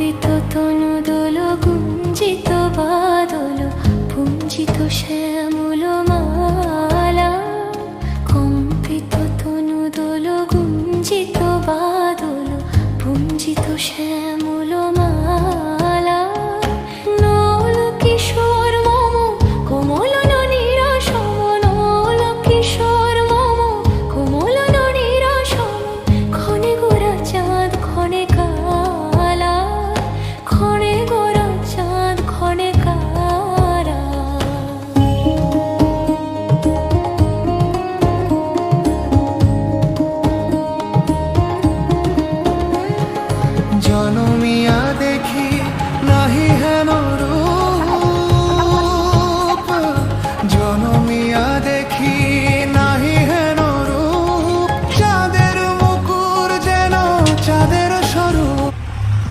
কম্পিত তনু দোল গুঞ্জিত বাদল পুঞ্জিত শ্যামল মালা, কম্পিত তনু দোল গুঞ্জিত বাদল পুঞ্জিত শ্যামল মালা। নল কিশোর মম কোমল ননীরা সম, নল কিশোর মম কোমল ননীরা সম, ক্ষণে গোরা চাঁদ ক্ষণে কালা, ক্ষণে গোরা চাঁদ ক্ষণে কারা। জনম